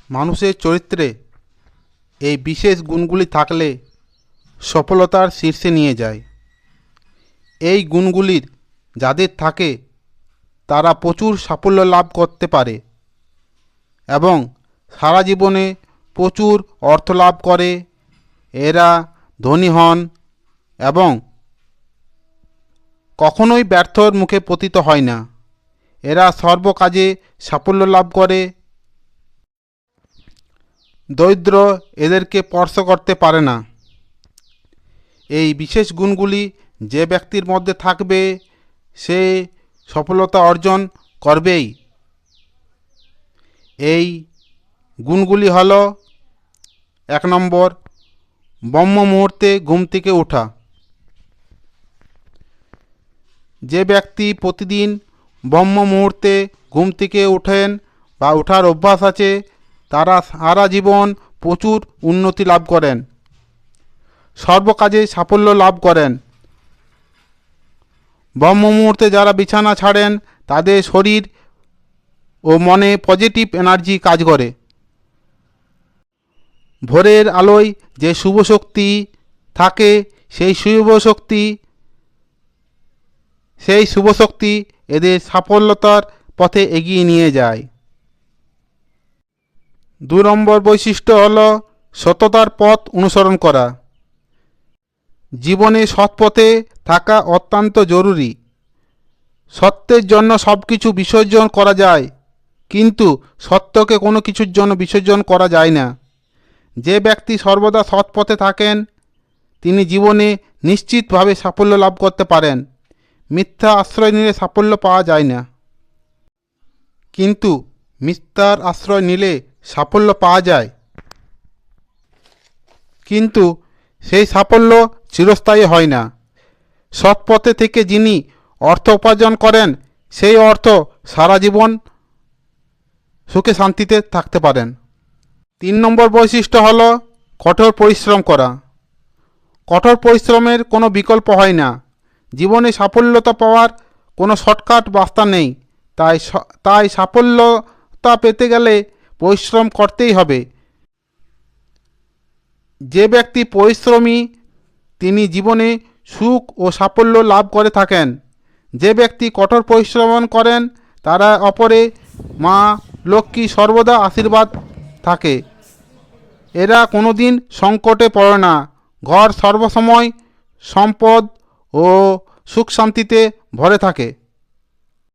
মানুষের চরিত্রে এই বিশেষ গুণগুলি থাকলে সফলতার শীর্ষে নিয়ে যায়। এই গুণগুলির যাদের থাকে তারা প্রচুর সাফল্য লাভ করতে পারে এবং সারা জীবনে প্রচুর অর্থ লাভ করে। এরা ধনী হন এবং কখনোই ব্যর্থর মুখে পতিত হয় না। এরা সর্বকাজে সাফল্য লাভ করে। দরিদ্র এদেরকে স্পর্শ করতে পারে না। এই বিশেষ গুণগুলি যে ব্যক্তির মধ্যে থাকবে সে সফলতা অর্জন করবেই। এই গুণগুলি হল: 1 নম্বর, ব্রহ্ম মুহূর্তে ঘুম থেকে ওঠা। যে ব্যক্তি প্রতিদিন ব্রহ্ম মুহূর্তে ঘুম থেকে ওঠেন বা ওঠার অভ্যাস আছে তারা সারা জীবন প্রচুর উন্নতি লাভ করেন, সর্বকাজে সাফল্য লাভ করেন। ব্রহ্ম মুহূর্তে যারা বিছানা ছাড়েন তাদের শরীর ও মনে পজিটিভ এনার্জি কাজ করে। ভোরের আলোয় যে শুভ শক্তি থাকে সেই শুভ শক্তি এদের সাফল্যতার পথে এগিয়ে নিয়ে যায়। 2 নম্বর বৈশিষ্ট্য হল সততার পথ অনুসরণ করা। জীবনে সৎ পথে থাকা অত্যন্ত জরুরি। সত্যের জন্য সব কিছু বিসর্জন করা যায়, কিন্তু সত্যকে কোনো কিছুর জন্য বিসর্জন করা যায় না। যে ব্যক্তি সর্বদা সৎ পথে থাকেন তিনি জীবনে নিশ্চিতভাবে সাফল্য লাভ করতে পারেন। মিথ্যা আশ্রয় নিলে সাফল্য পাওয়া যায় না, কিন্তু মিথ্যার আশ্রয় নিলে সাফল্য পাওয়া যায়, কিন্তু সেই সাফল্য চিরস্থায়ী হয় না। সৎ পথে থেকে যিনি অর্থ উপার্জন করেন সেই অর্থ সারা জীবন সুখে শান্তিতে থাকতে পারেন। 3 নম্বর বৈশিষ্ট্য হল কঠোর পরিশ্রম করা। কঠোর পরিশ্রমের কোনো বিকল্প হয় না। জীবনে সাফল্যতা পাওয়ার কোনো শর্টকাট রাস্তা নেই। তাই সাফল্যতা পেতে গেলে পরিশ্রম করতেই হবে। যে ব্যক্তি পরিশ্রমী তিনি জীবনে সুখ ও সাফল্য লাভ করে থাকেন। যে ব্যক্তি কঠোর পরিশ্রম করেন তারা অপরে মা লক্ষ্মী সর্বদা আশীর্বাদ থাকে। এরা কোনোদিন সংকটে পড়ে না। ঘর সর্বসময় সম্পদ ও সুখ শান্তিতে ভরে থাকে।